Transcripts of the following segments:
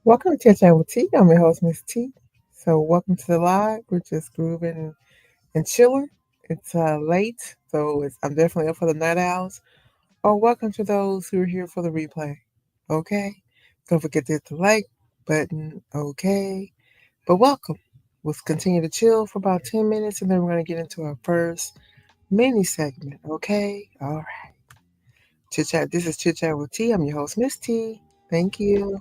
Welcome to Chit Chat with T. I'm your host, Miss T. So welcome to the live. We're just grooving and chilling. It's late, so I'm definitely up for the night owls. Or welcome to those who are here for the replay. Okay? Don't forget to hit the like button. Okay? But welcome. We'll continue to chill for about 10 minutes and then we're going to get into our first mini segment. Okay? All right. Chit Chat. This is Chit Chat with T. I'm your host, Miss T. Thank you.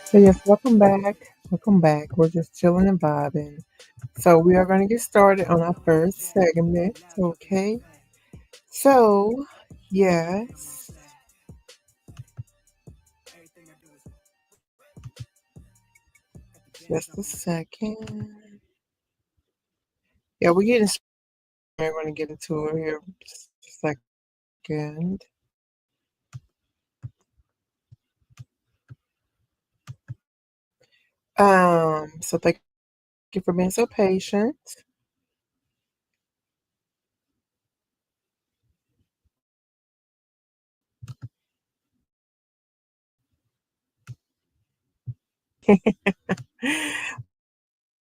So yes, welcome back. Welcome back. We're just chilling and vibing. So we are going to get started on our first segment. Okay. So yes, just a second. Yeah, we're getting started. We're going to get into it here. Just a second. So thank you for being so patient.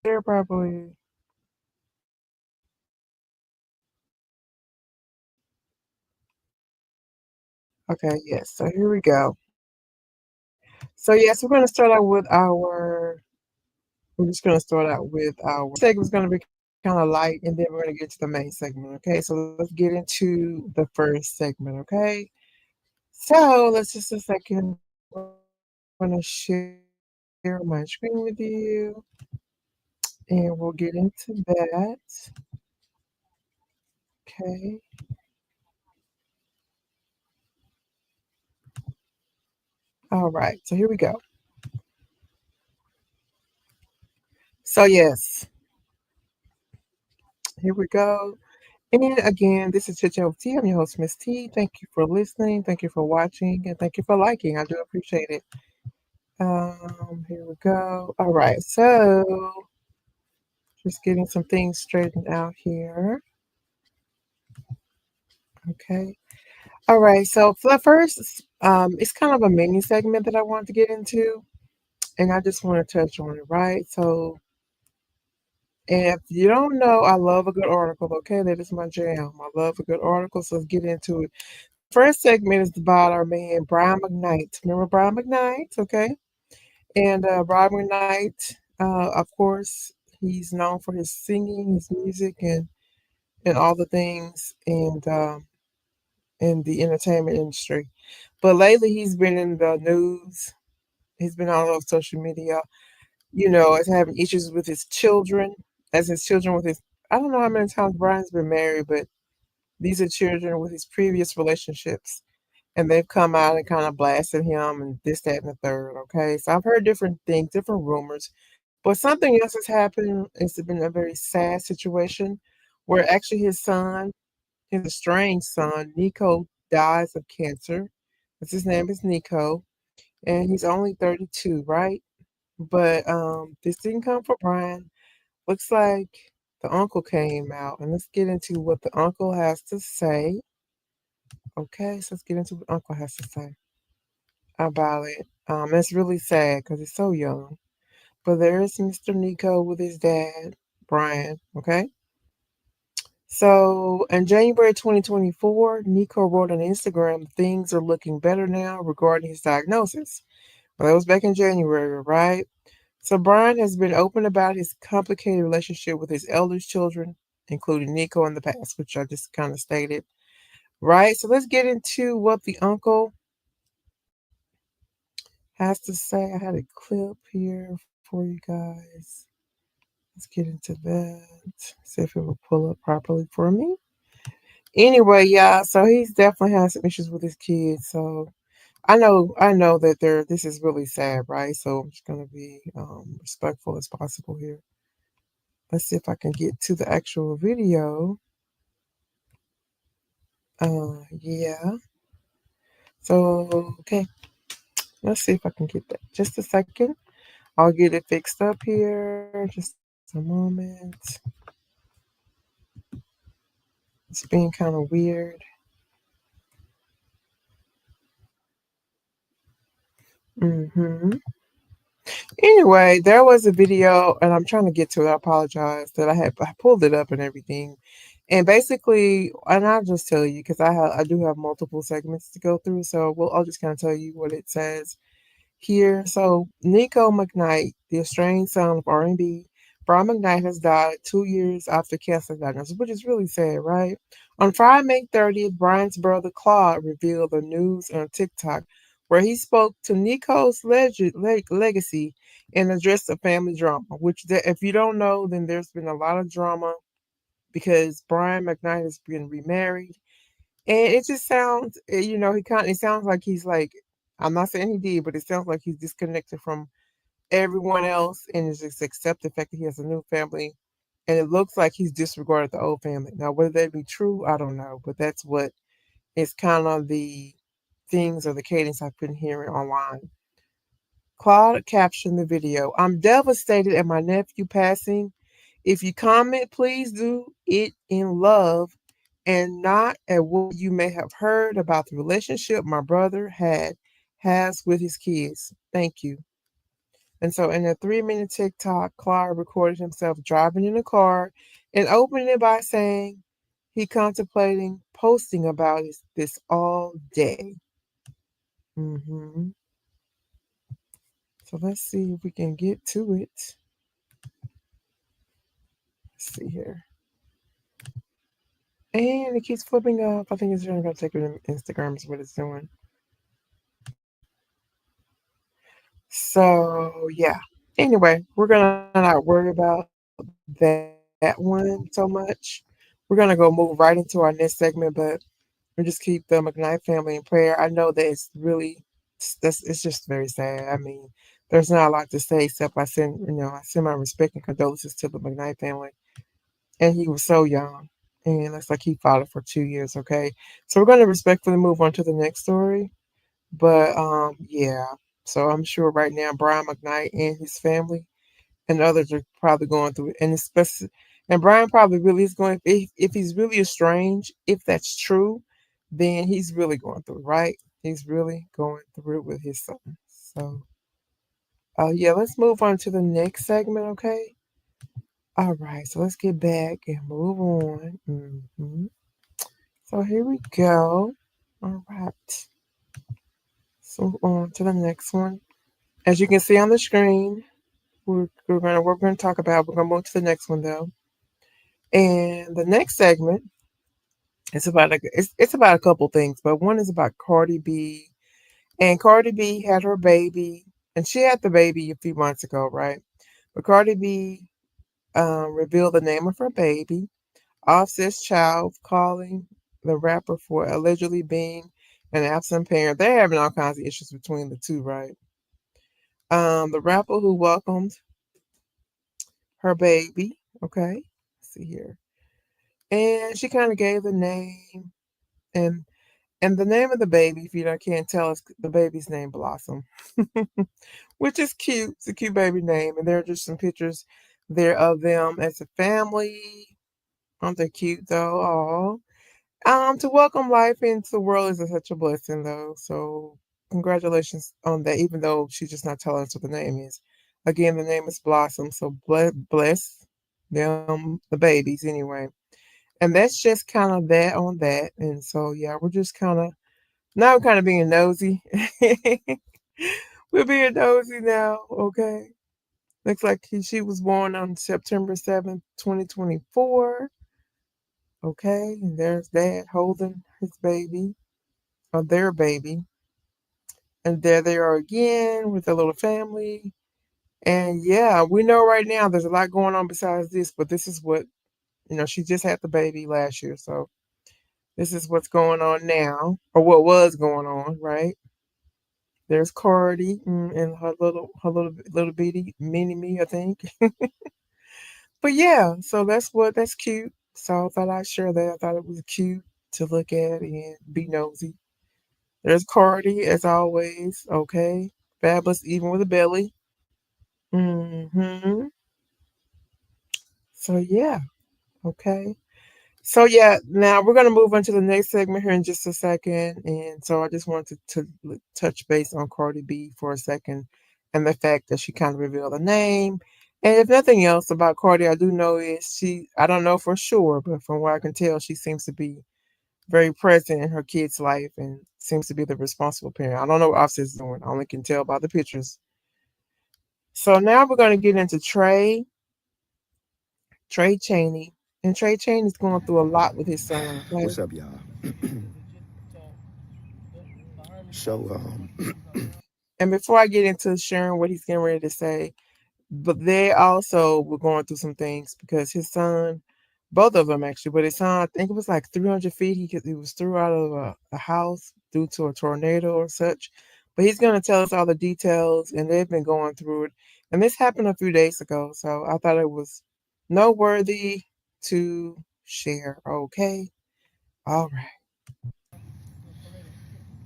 There probably. Okay. Yes. So here we go. So yes, we're going to start out with our We're just going to start out with our segment's going to be kind of light, and then we're going to get to the main segment. Okay, so let's get into the first segment. Okay, so let's just a second. I'm going to share my screen with you, and we'll get into that. Okay, all right. So here we go. So yes, here we go. And again, this is Chit with T. I'm your host, Miss T. Thank you for listening. Thank you for watching, and thank you for liking. I do appreciate it. Here we go. All right, so just getting some things straightened out here. Okay. All right, so for the first, it's kind of a mini segment that I wanted to get into, and I just want to touch on it, right? So, if you don't know, I love a good article, okay? That is my jam. I love a good article, so let's get into it. First segment is about our man, Brian McKnight. Remember Brian McKnight, okay? And Brian McKnight, of course, he's known for his singing, his music, and all the things in the entertainment industry. But lately, he's been in the news. He's been all over social media, as having issues with his children, as his children with his. I don't know how many times Brian's been married, but these are children with his previous relationships. And they've come out and kind of blasted him and this, that, and the third. Okay. So I've heard different things, different rumors. But something else has happened. It's been a very sad situation where actually his estranged son, Nico, dies of cancer. His name is Nico, and he's only 32, right? But this didn't come from Brian. Looks like the uncle came out, and let's get into what the uncle has to say. Okay, so let's get into what uncle has to say about it. It's really sad because he's so young. But there's Mr. Nico with his dad, Brian. Okay. So in January 2024, Nico wrote on Instagram, things are looking better now regarding his diagnosis. Well, that was back in January, right? So Brian has been open about his complicated relationship with his eldest children, including Nico in the past, which I just kind of stated. Right? So let's get into what the uncle has to say. I had a clip here for you guys. Let's get into that. See if it will pull up properly for me. Anyway, yeah, so he's definitely had some issues with his kids. So I know that this is really sad, right? So I'm just gonna be respectful as possible here. Let's see if I can get to the actual video. Yeah. So okay, let's see if I can get that. Just a second. I'll get it fixed up here. Just a moment. It's being kind of weird. Mm-hmm. Anyway, there was a video, and I'm trying to get to it. I apologize that I pulled it up and everything, and basically, and I'll just tell you because I do have multiple segments to go through, so I'll just kind of tell you what it says here. So Nico McKnight, the estranged son of R&B, Brian McKnight has died 2 years after cancer diagnosis, which is really sad, right? On Friday, May 30th, Brian's brother Claude revealed the news on TikTok, where he spoke to Nico's legacy and addressed the family drama. Which, if you don't know, then there's been a lot of drama because Brian McKnight has been remarried, and it just sounds, it sounds like he's like, I'm not saying he did, but it sounds like he's disconnected from everyone else and is just accept the fact that he has a new family. And it looks like he's disregarded the old family. Now, whether that be true, I don't know, but that's what is kind of the things or the cadence I've been hearing online. Claude captioned the video. I'm devastated at my nephew passing. If you comment, please do it in love and not at what you may have heard about the relationship my brother has with his kids. Thank you. And so in a 3-minute TikTok, Claude recorded himself driving in a car and opening it by saying he contemplating posting about this all day. So let's see if we can get to it. Let's see here. And it keeps flipping up. I think it's going to take it to Instagram is what it's doing. So yeah. Anyway, we're gonna not worry about that one so much. We're gonna go move right into our next segment, but we just keep the McKnight family in prayer. I know that it's just very sad. I mean, there's not a lot to say except I send my respect and condolences to the McKnight family. And he was so young, and it looks like he fought it for 2 years. Okay, so we're gonna respectfully move on to the next story. But yeah. So I'm sure right now Brian McKnight and his family and others are probably going through it, and especially, and Brian probably really is going. If he's really estranged, if that's true, then he's really going through it, right? He's really going through it with his son. So, yeah, let's move on to the next segment, okay? All right, so let's get back and move on. So here we go. All right, so on to the next one. As you can see on the screen, we're gonna talk about. We're gonna move to the next one though, and the next segment it's about a couple things, but one is about Cardi B, and Cardi B had her baby, and she had the baby a few months ago, right? But Cardi B revealed the name of her baby, Offset's child, calling the rapper for allegedly being an absent parent. They're having all kinds of issues between the two, right? The rapper who welcomed her baby, okay, let's see here, and she kind of gave the name and the name of the baby, if you can't tell, is the baby's name Blossom, which is cute. It's a cute baby name, and there are just some pictures there of them as a family. Aren't they cute though? Oh, to welcome life into the world is such a blessing though. So congratulations on that. Even though she's just not telling us what the name is. Again, the name is Blossom. So bless them, the babies anyway. And that's just kind of that on that. And so yeah, we're just kind of now we're kind of being nosy. We're being nosy now, okay? Looks like she was born on September 7th, 2024. Okay, and there's dad holding his baby, or their baby. And there they are again with their little family. And yeah, we know right now there's a lot going on besides this, but this is what, she just had the baby last year. So this is what's going on now, or what was going on, right? There's Cardi and her little bitty mini me, I think. But yeah, so that's cute. So I thought I'd share that. I thought it was cute to look at and be nosy. There's Cardi as always. Okay, fabulous even with a belly. hmm So yeah, okay. So yeah, now we're gonna move on to the next segment here in just a second, and so I just wanted to touch base on Cardi B for a second, and the fact that she kind of revealed the name. And if nothing else about Cardi, I do know is I don't know for sure, but from what I can tell, she seems to be very present in her kid's life and seems to be the responsible parent. I don't know what Offset's doing. I only can tell by the pictures. So now we're gonna get into Trey Chaney, and Trey Chaney's going through a lot with his son. Okay? What's up, y'all? So, And before I get into sharing what he's getting ready to say, but they also were going through some things because his son, both of them actually, but his son, I think it was like 300 feet. He was threw out of a house due to a tornado or such. But he's going to tell us all the details, and they've been going through it. And this happened a few days ago, so I thought it was noteworthy to share. Okay, all right.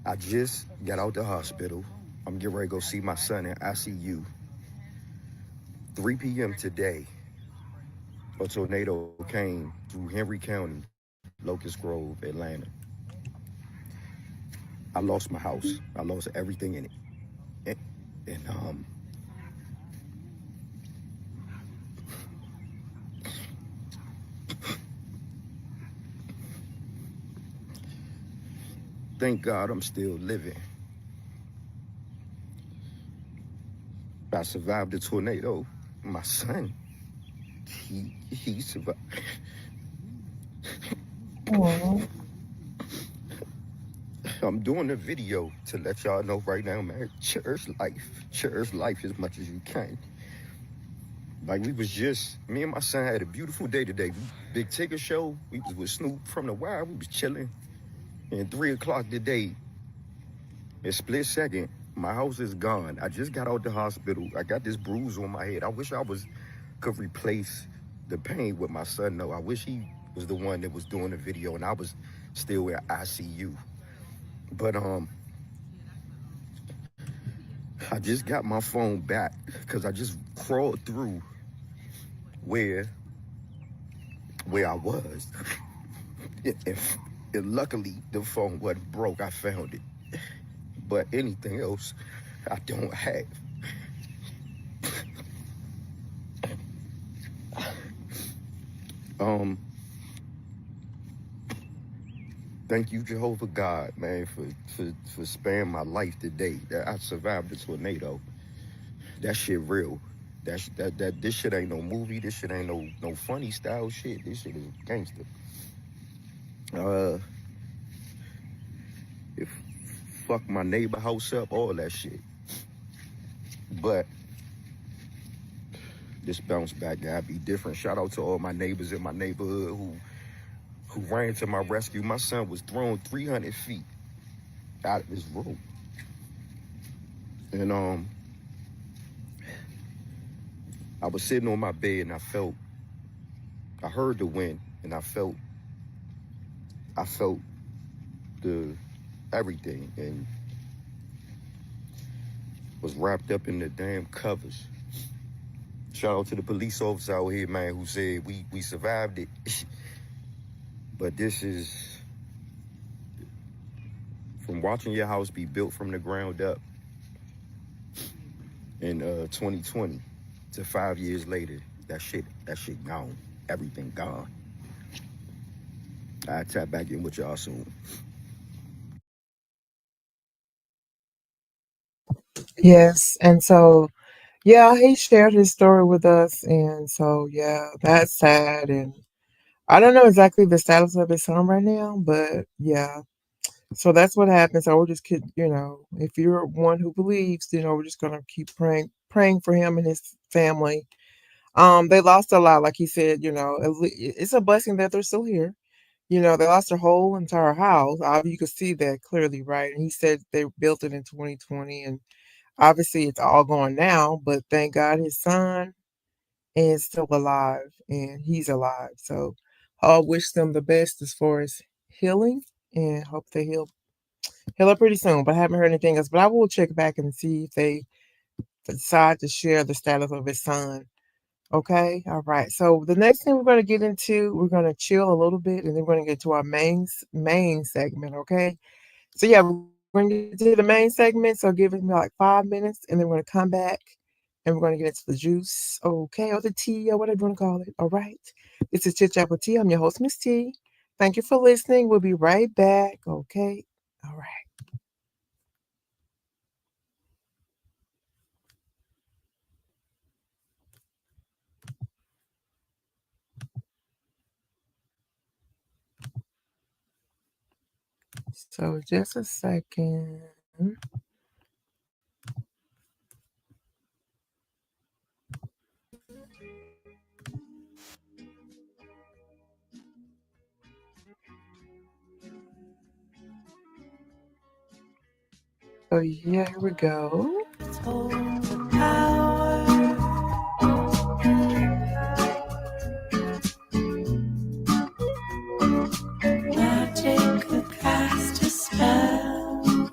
I just got out the hospital. I'm getting ready to go see my son in ICU. 3 p.m. today, a tornado came through Henry County, Locust Grove, Atlanta. I lost my house. I lost everything in it. And, and thank God I'm still living. I survived the tornado. My son, he survived. Oh, I'm doing a video to let y'all know right now, man. Cherish life. Cherish life as much as you can. Like we was just, me and my son had a beautiful day today. Big ticket show. We was with Snoop from the Wild. We was chilling. And 3 o'clock today, in split second, my house is gone. I just got out the hospital. I got this bruise on my head. I wish I was could replace the pain with my son. No, I wish he was the one that was doing the video and I was still in ICU. But I just got my phone back because I just crawled through where where I was. If and luckily the phone wasn't broke, I found it. But anything else, I don't have. Um, Thank you, Jehovah God, man, for sparing my life today. That I survived the tornado. That shit real. That this shit ain't no movie. This shit ain't no funny style shit. This shit is gangster. Uh, if fuck my neighbor house up, all that shit. But this bounce back gotta be different. Shout out to all my neighbors in my neighborhood who ran to my rescue. My son was thrown 300 feet out of his room, and I was sitting on my bed and I heard the wind, and I felt the everything, and was wrapped up in the damn covers. Shout out to the police officer out here, man, who said we survived it. But this is from watching your house be built from the ground up in 2020 to 5 years later. That shit gone. Everything gone. I tap back in with y'all soon. yes. And so, yeah, he shared his story with us. And so, yeah, that's sad. And I don't know exactly the status of his son right now, but yeah. So that's what happens. So we're just keep, if you're one who believes, we're just gonna keep praying for him and his family. They lost a lot, like he said. It's a blessing that they're still here. They lost their whole entire house. You could see that clearly, right? And he said they built it in 2020, and obviously it's all gone now. But thank God his son is still alive, and he's alive. So I'll wish them the best as far as healing, and hope they heal up pretty soon. But I haven't heard anything else. But I will check back and see if they decide to share the status of his son. Okay, all right. So the next thing we're going to get into, we're going to chill a little bit, and then we're going to get to our main segment. Okay. So yeah, we're going to get to the main segment. So give it me like 5 minutes, and then we're going to come back, and we're going to get into the juice. Okay, or the tea, or whatever you want to call it. All right. This is Chit Chat with Tea. I'm your host, Miss T. Thank you for listening. We'll be right back. Okay. All right. So just a second. So yeah, here we go. Magic could cast a spell.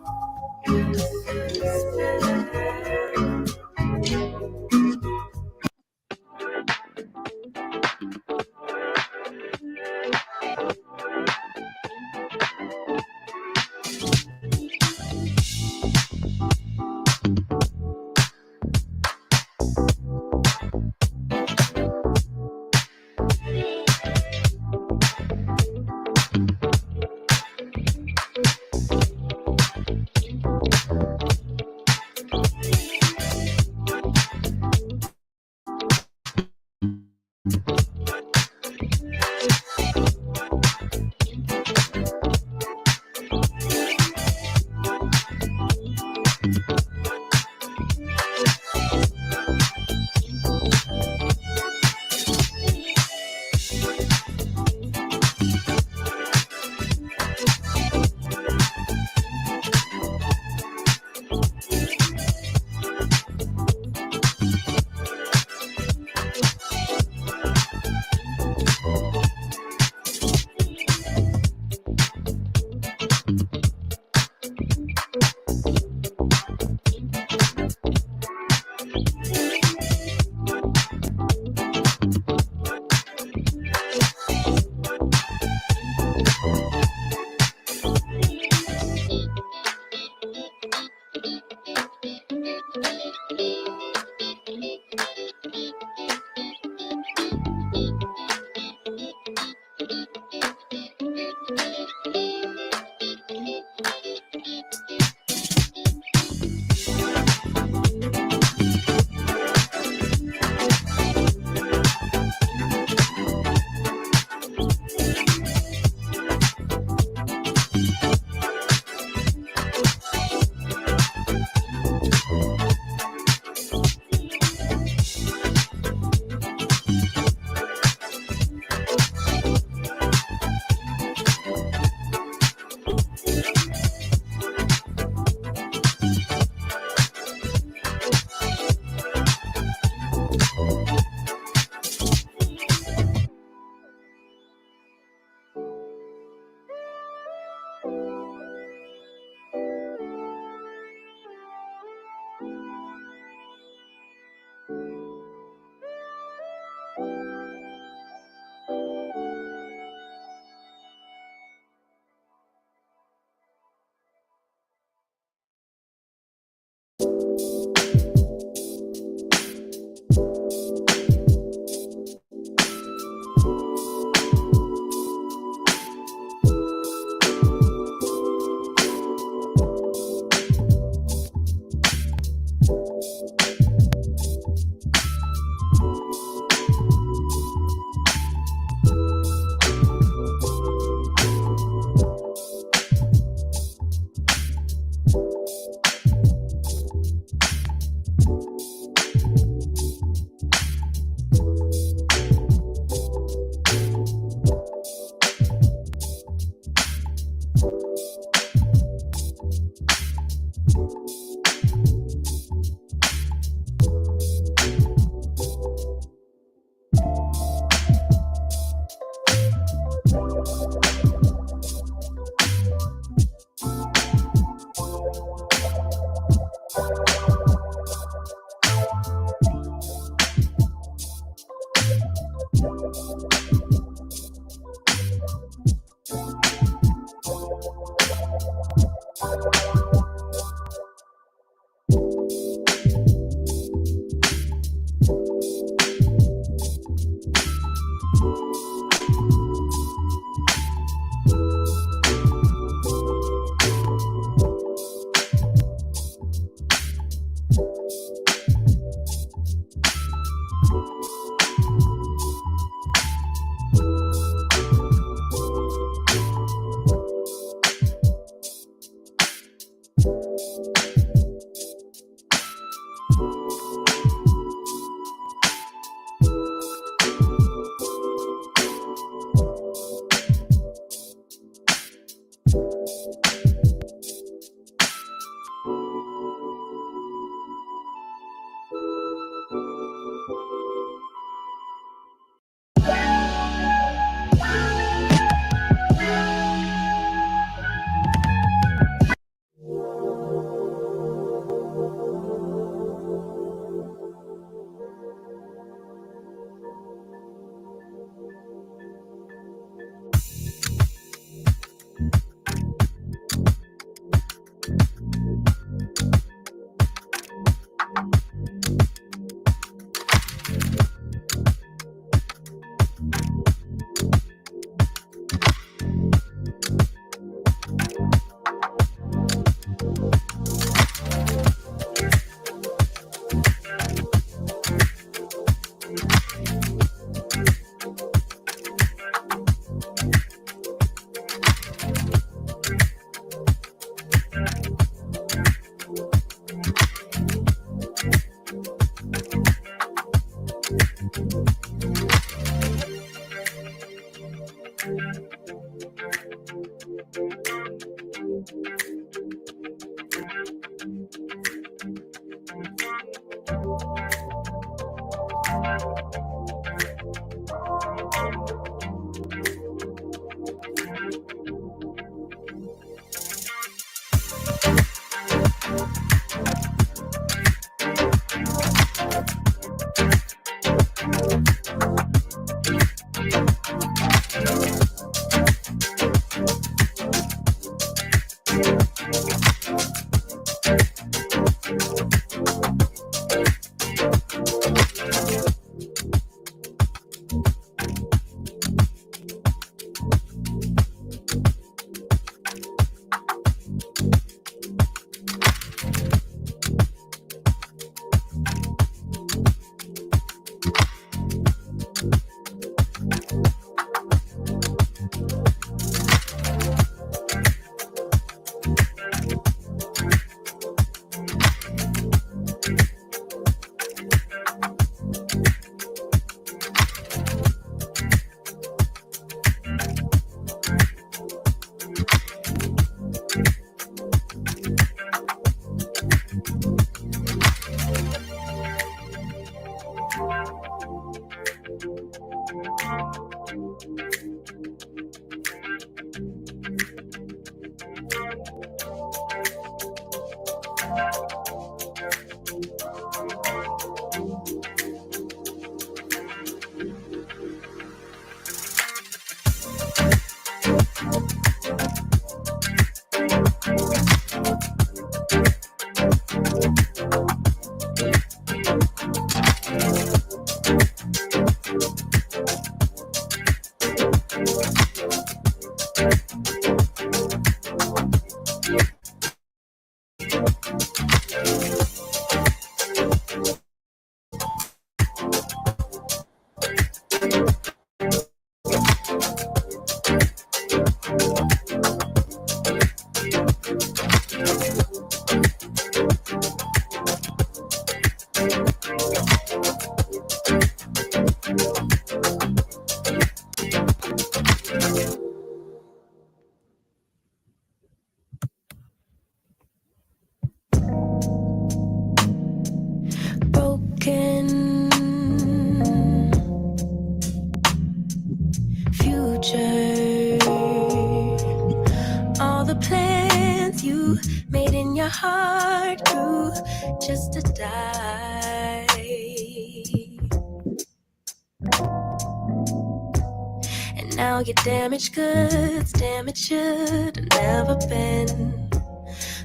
Damaged goods, damage should have never been.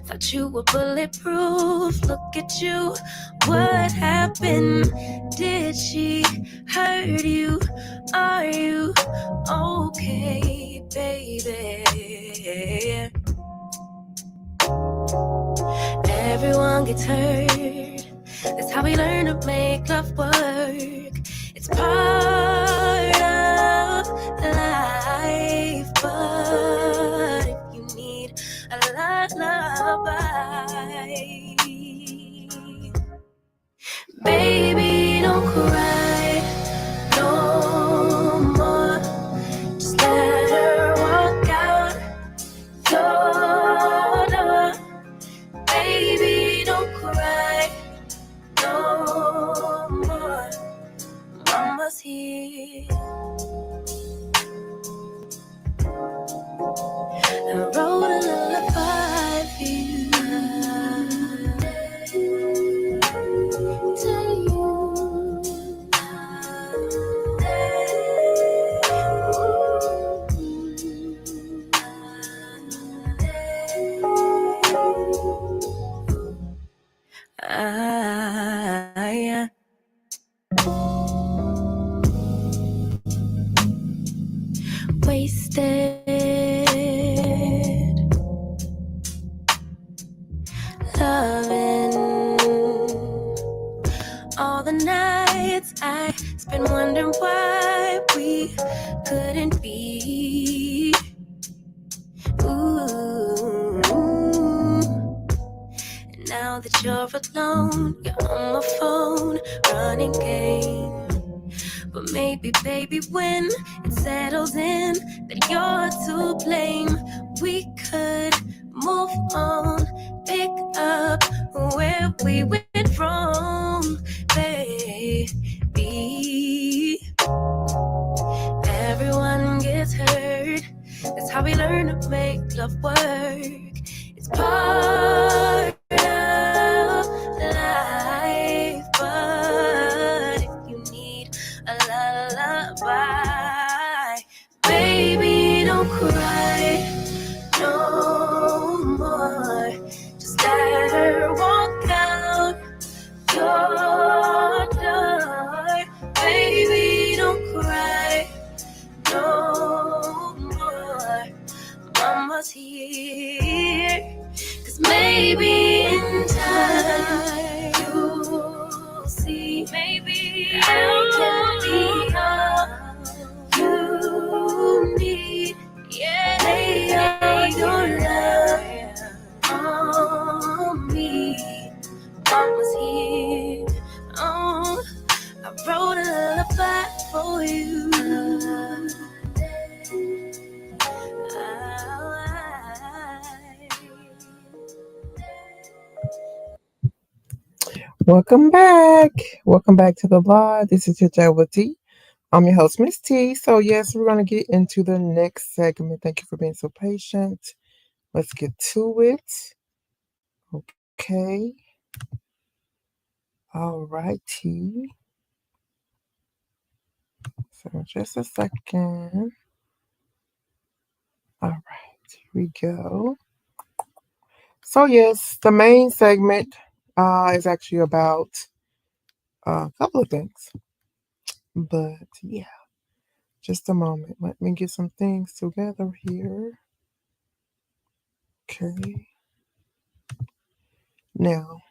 Thought you were bulletproof. Look at you, what happened? Did she hurt you? Are you okay, baby? Everyone gets hurt. That's how we learn to make love work. It's part of life, but if you need a lullaby, baby, don't cry no more. Just let her walk out your door. Baby, don't cry no more. Mama's here. I wrote a lullaby for you. To you. Yeah. Wasted loving all the nights I spent wondering why we couldn't be. Ooh. And now that you're alone, you're on my phone, running game. But maybe, baby, when it's settles in that you're to blame. We could move on, pick up where we went wrong, baby. Everyone gets hurt. That's how we learn to make love work. It's part of life, but if you need a lullaby, baby, don't cry no more. Just let her walk out your door. Baby, don't cry no more. Mama's here. 'Cause maybe in time you'll see, maybe I can be all you need. Yeah, lay all your love on me. Mama's here. Oh, I wrote a lullaby for you. Welcome back. Welcome back to the live. This is Chit with T. I'm your host, Miss T. So, yes, we're going to get into the next segment. Thank you for being so patient. Let's get to it. Okay. All righty. So, just a second. All right. Here we go. So, yes, the main segment is actually about a couple of things. But, yeah. Just a moment. Let me get some things together here. Okay. Now,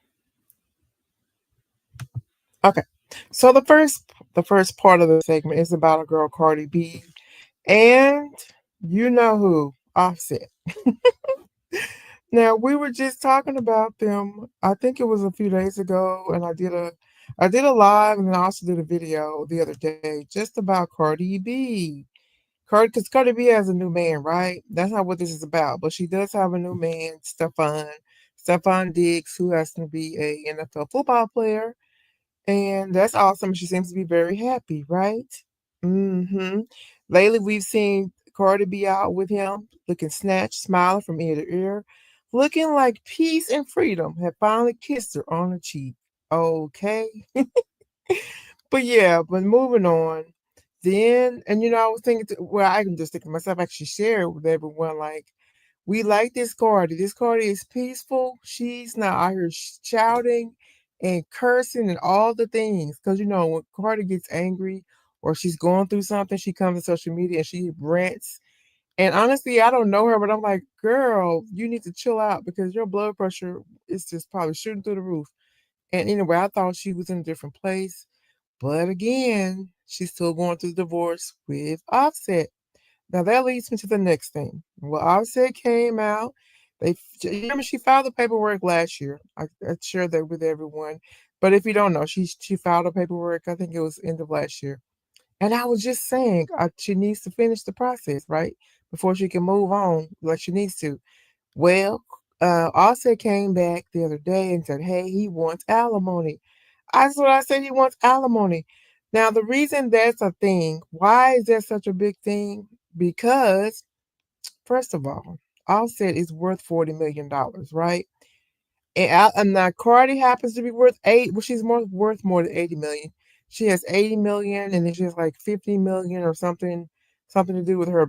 okay. So the first part of the segment is about a girl, Cardi B, and you know who, Offset. Now we were just talking about them. I think it was a few days ago, and I did a live, and then I also did a video the other day just about Cardi B. Because Cardi B has a new man, right? That's not what this is about. But she does have a new man, Stephon Diggs, who has to be a NFL football player. And that's awesome. She seems to be very happy, right? Mm-hmm. Lately, we've seen Cardi B out with him, looking snatched, smiling from ear to ear, looking like peace and freedom had finally kissed her on the cheek. Okay. But moving on. Then, and I was thinking, well, I can just think of myself, actually share it with everyone. Like, we like this Cardi. This Cardi is peaceful. She's not out here shouting and cursing and all the things. Because, when Cardi gets angry or she's going through something, she comes to social media and she rants. And honestly, I don't know her, but I'm like, girl, you need to chill out because your blood pressure is just probably shooting through the roof. And anyway, I thought she was in a different place. But again, she's still going through the divorce with Offset. Now that leads me to the next thing. Well, Offset came out. You remember she filed the paperwork last year. I shared that with everyone. But if you don't know, she filed the paperwork. I think it was end of last year. And I was just saying, she needs to finish the process, right, before she can move on like she needs to. Well, Offset came back the other day and said, "Hey, he wants alimony." That's what I said. He wants alimony. Now, the reason that's a thing, why is that such a big thing? Because, first of all, Offset is worth $40 million, right? And now Cardi happens to be worth eight. Well, she's worth more than 80 million. She has 80 million, and then she has like 50 million or something to do with her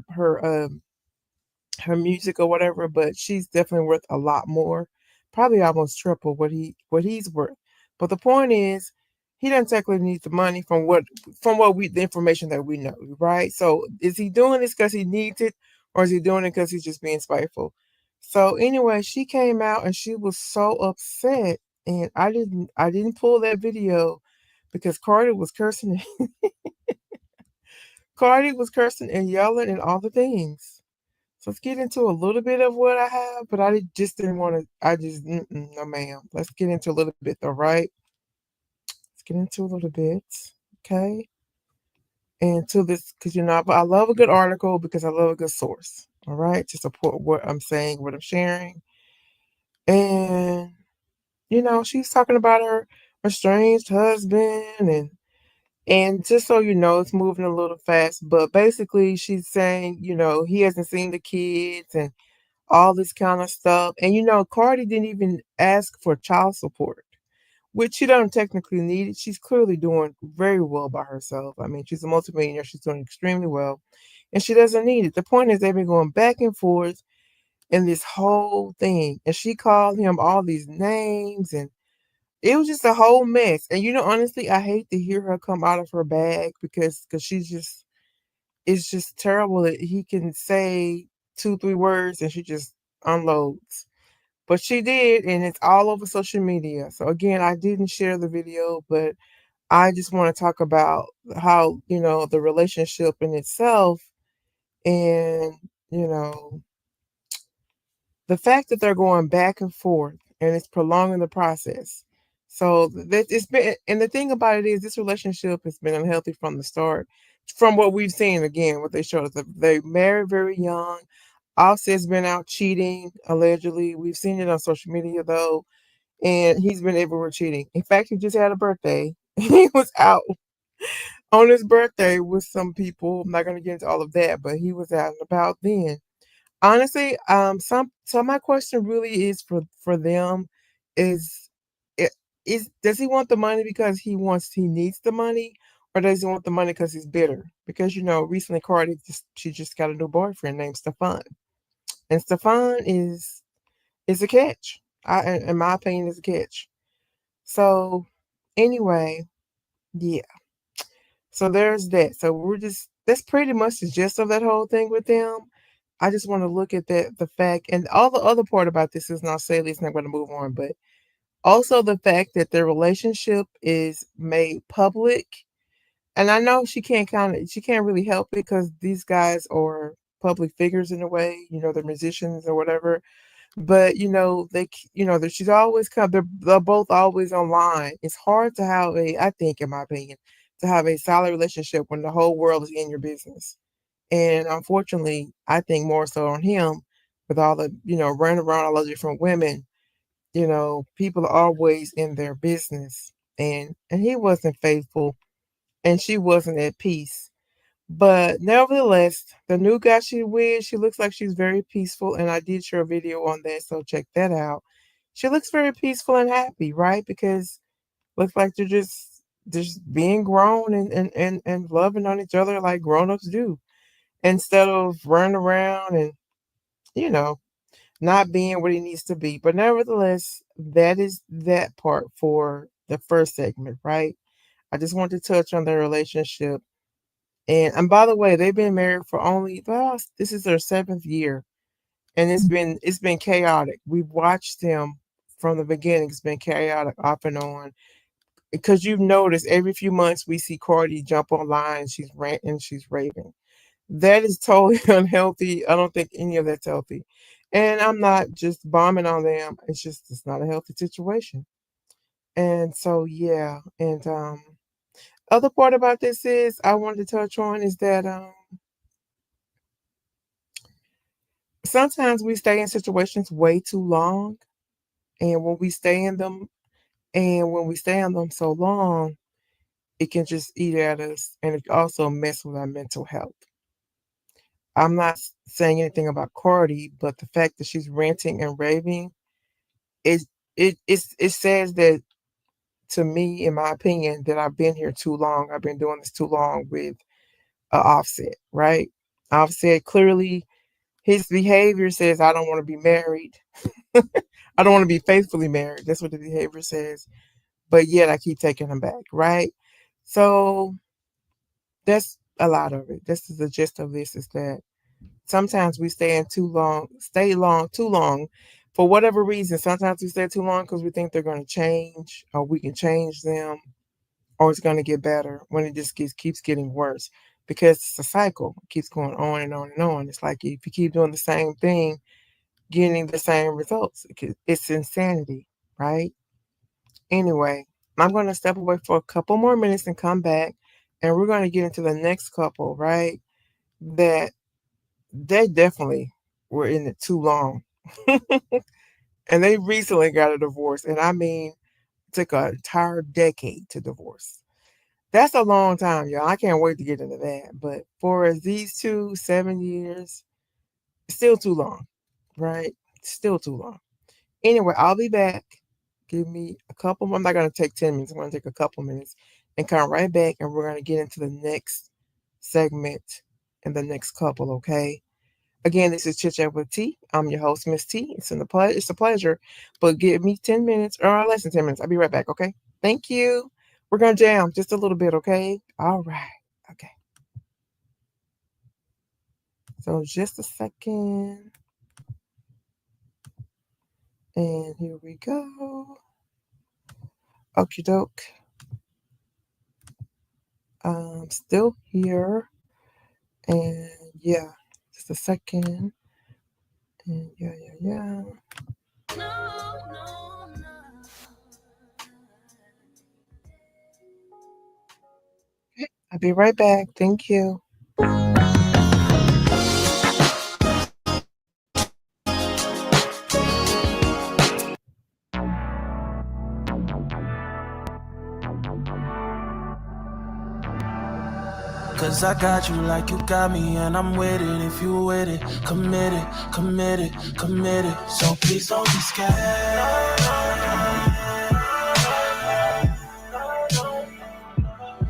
music or whatever. But she's definitely worth a lot more, probably almost triple what he's worth. But the point is, he doesn't technically need the money from the information that we know, right? So is he doing this because he needs it, or is he doing it because he's just being spiteful? So anyway, she came out and she was so upset, and I didn't pull that video because Cardi was cursing. Cardi was cursing and yelling and all the things. So let's get into a little bit of what I have, but just didn't want to. No, ma'am. Let's get into a little bit, though, right? Let's get into a little bit, okay? And to this, because I love a good article because I love a good source. All right, to support what I'm saying, what I'm sharing. And she's talking about her estranged husband, and just so you know, it's moving a little fast, but basically she's saying, he hasn't seen the kids and all this kind of stuff. And Cardi didn't even ask for child support, which she doesn't technically need it. She's clearly doing very well by herself. I mean, she's a multimillionaire. She's doing extremely well, and she doesn't need it. The point is, they've been going back and forth in this whole thing, and she called him all these names, and it was just a whole mess. And honestly, I hate to hear her come out of her bag because she's just it's just terrible that he can say 2, 3 words and she just unloads. But she did, and it's all over social media. So again, I didn't share the video, but I just want to talk about how, the relationship in itself, and, you know, the fact that they're going back and forth and it's prolonging the process. So that it's been, and the thing about it is, this relationship has been unhealthy from the start. From what we've seen, again, what they showed us, they married very young. Offset's been out cheating allegedly. We've seen it on social media though, and he's been everywhere cheating. In fact, he just had a birthday. He was out on his birthday with some people. I'm not going to get into all of that, but he was out and about then. Honestly, so my question really is for them is it is does he want the money because he needs the money, or does he want the money because he's bitter? Because recently Cardi she just got a new boyfriend named Stefan, and Stefan is a catch. In my opinion, is a catch. So anyway, yeah. So there's that. So that's pretty much the gist of that whole thing with them. I just want to look at the fact, and all the other part about this is not say this, and I'm going to move on, but also the fact that their relationship is made public. And I know she can't really help it because these guys are public figures in a way, they're musicians or whatever. But she's always they're both always online. It's hard to have I think, in my opinion, to have a solid relationship when the whole world is in your business. And unfortunately, I think more so on him with all the, running around all the different women, people are always in their business. And he wasn't faithful, and she wasn't at peace. But nevertheless, the new guy she with, she looks like she's very peaceful, and I did share a video on that, so check that out. She looks very peaceful and happy, right? Because looks like they're just being grown and loving on each other like grown-ups do, instead of running around and, you know, not being what he needs to be. But nevertheless, that is that part for the first segment, right? I just want to touch on their relationship. And by the way, they've been married for this is their 7th year, and it's been chaotic. We've watched them from the beginning. It's been chaotic off and on, because you've noticed every few months we see Cardi jump online. She's ranting, she's raving. That is totally unhealthy. I don't think any of that's healthy. And I'm not just bombing on them. It's not a healthy situation. And so yeah. And other part about this is I wanted to touch on is that sometimes we stay in situations way too long, and when we stay in them so long, it can just eat at us, and it also mess with our mental health. I'm not saying anything about Cardi, but the fact that she's ranting and raving, it it says that, to me, in my opinion, that I've been here too long. I've been doing this too long with Offset, right? Offset, clearly his behavior says I don't want to be married. I don't want to be faithfully married. That's what the behavior says. But yet I keep taking him back, right? So that's a lot of it. This is the gist of this, is that sometimes we stay long too long for whatever reason. Sometimes we stay too long because we think they're going to change, or we can change them, or it's going to get better, when it just keeps getting worse, because it's a cycle. It keeps going on and on and on. It's like if you keep doing the same thing, getting the same results, it's insanity, right? Anyway, I'm going to step away for a couple more minutes and come back, and we're going to get into the next couple, right? That they definitely were in it too long. And they recently got a divorce. And I mean, it took an entire decade to divorce. That's a long time, y'all. I can't wait to get into that. But for these two, 7 years, still too long, right? Still too long. Anyway, I'll be back. Give me a couple. I'm not going to take 10 minutes. I'm going to take a couple minutes and come right back. And we're going to get into the next segment and the next couple, okay? Again, this is Chit Chat with T. I'm your host, Miss T. It's a pleasure, but give me 10 minutes or less than 10 minutes. I'll be right back, okay? Thank you. We're going to jam just a little bit, okay? All right. Okay. So just a second. And here we go. Okie doke. I'm still here. And yeah, just a second. And yeah. Okay, I'll be right back. Thank you. Cause I got you like you got me, and I'm with it if you with it. Committed, committed, committed. So please don't be scared.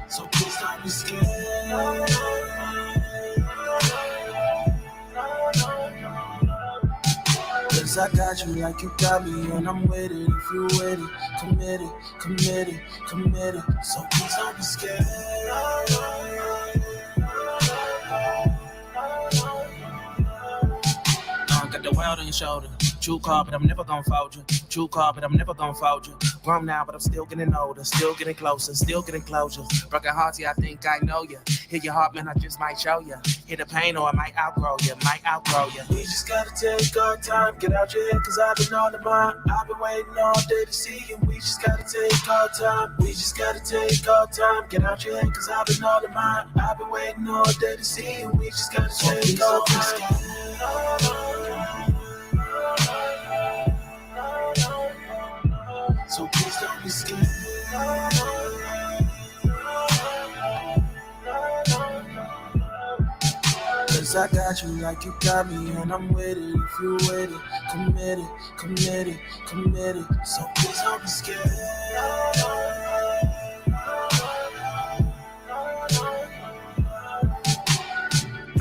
So please don't be scared. Cause I got you like you got me, and I'm with it if you with it. Committed, committed, committed. So please don't be scared. Got the world on your shoulder. True call, but I'm never gonna fold you. True call, but I'm never gonna fold you. Grown now, but I'm still getting older. Still getting closer, still getting closer. Broken hearts, yeah, I think I know you. Hit your heart, man, I just might show you. Hit the pain or I might outgrow you, might outgrow you. We just gotta take our time, get out your head, cause I've been on the mind. I've been waiting all day to see you. We just gotta take our time. We just gotta take our time, get out your head, cause I've been on the mind. I've been waiting all day to see you. We just gotta take our time. So please don't be scared. Cause I got you like you got me, and I'm with it if you with it. Committed, committed, committed. So please don't be scared.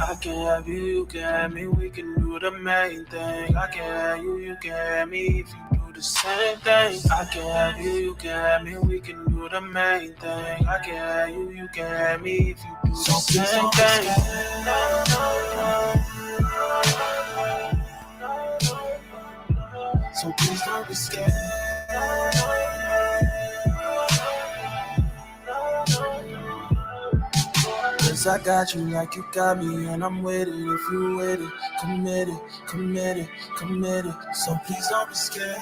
I can have you, you can have me, we can do the main thing. I can have you, you can have me if you do the same thing. I can have you, you can have me, we can do the main thing. I can have you, you can have me if you do the same thing. So please don't be scared. Cause I got you like you got me, and I'm with it if you with it. Committed, committed, committed. So please don't be scared.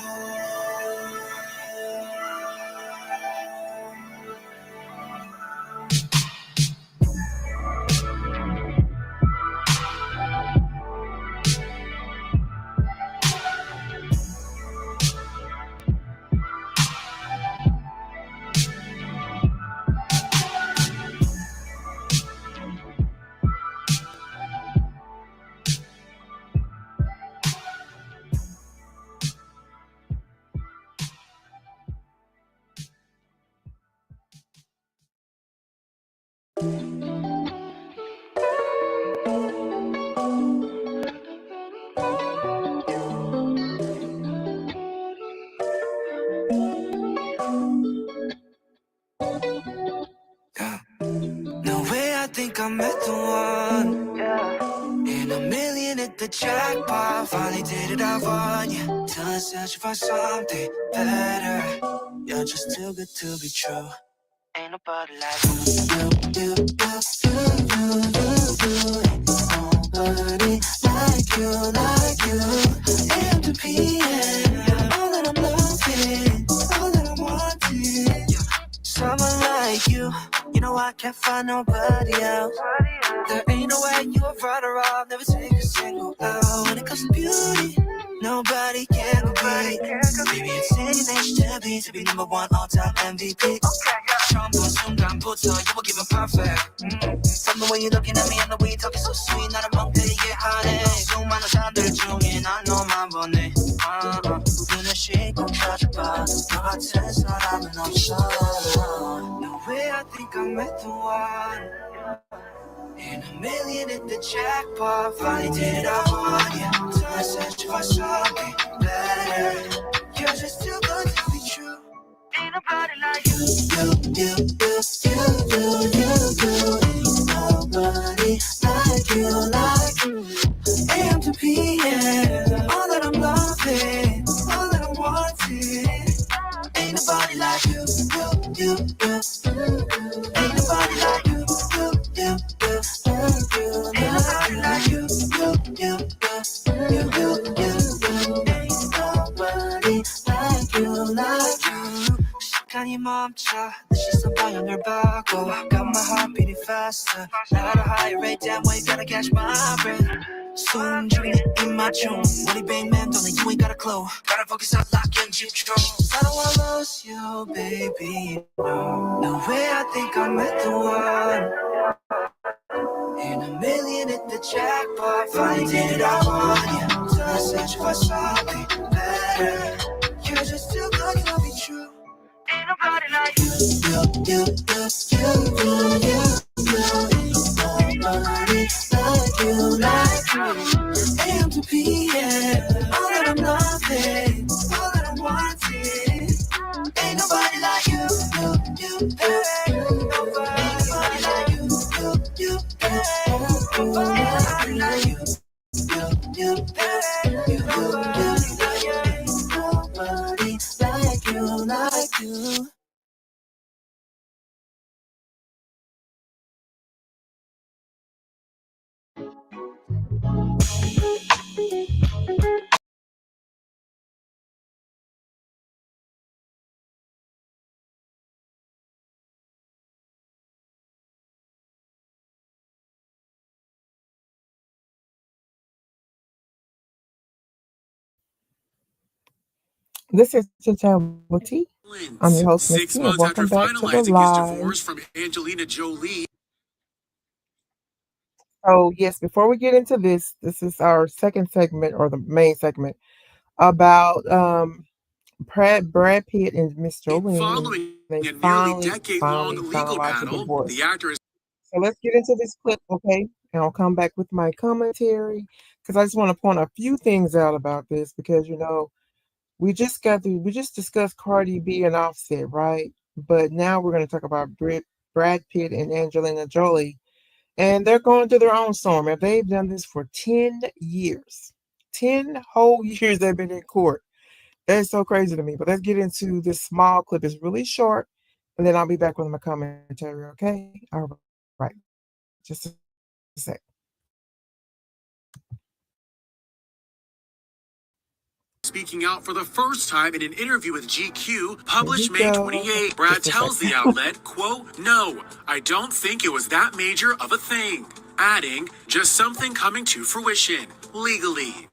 I met the one. In a million at the jackpot. Finally did it all on you. Till I search for something better. You're just too good to be true. Ain't nobody like you. Ain't nobody like you. AM to PM. All that I'm loving. All that I'm wanting. Someone like you. You know I can't find nobody else. There ain't no way you a runner-up, never take a single out. When it comes to beauty, nobody can compete. Baby, it's in your nature to be number one all-time MVP. 처음 본 순간부터 you were giving perfect. From the way you're looking at me and the way you're talking so sweet, 나를 멍때리게 하네. 수많은 사람들 중에 난 너만 보네. 눈을 씻고 켜줘봐. 너 같은 사람은 없어. No way, I think I met the one. In a million at the jackpot, finally did it all on you. Till I search for something better. You're just too good to be true. Ain't nobody like you. Ain't nobody like you. AM to PM, all that I'm loving, all that I'm wanting. Ain't nobody like you. Ain't nobody like you. Ain't nobody like you. Ain't nobody like you. 시간이 멈춰 내 시선 방향을 바꿔 Got my heart beating faster Not a higher rate damn way gotta catch my breath 숨죽이는 입맞춤 머리 뱅 맴도는 you ain't got a clue Gotta focus on lock and 집중 I don't wanna lose you baby No way I think I met the one In a million at the jackpot Finally did it all on you So I search for something better You're just too good to be true Ain't nobody like you. Ain't nobody like you. AM to PM, all that I'm loving, all that I'm wanting. Ain't nobody like you. Ain't nobody like you. Nobody like you. Nobody like you. This is Chit with T. I'm your host, Miss T, and welcome back to the live. Divorce from Angelina Jolie. So yes, before we get into this is our second segment or the main segment about Brad Pitt and Miss Jolie. Following they a nearly decade-long legal battle, the actor is. So let's get into this clip, okay? And I'll come back with my commentary because I just want to point a few things out about this because we just discussed Cardi B and Offset, right? But now we're going to talk about Brad Pitt and Angelina Jolie. And they're going through their own storm. And they've done this for 10 years. 10 whole years they've been in court. That's so crazy to me. But let's get into this small clip. It's really short. And then I'll be back with my commentary, okay? All right. Just a sec. Speaking out for the first time in an interview with GQ, published May 28, Brad tells the outlet, quote, "No, I don't think it was that major of a thing," adding, "just something coming to fruition, legally."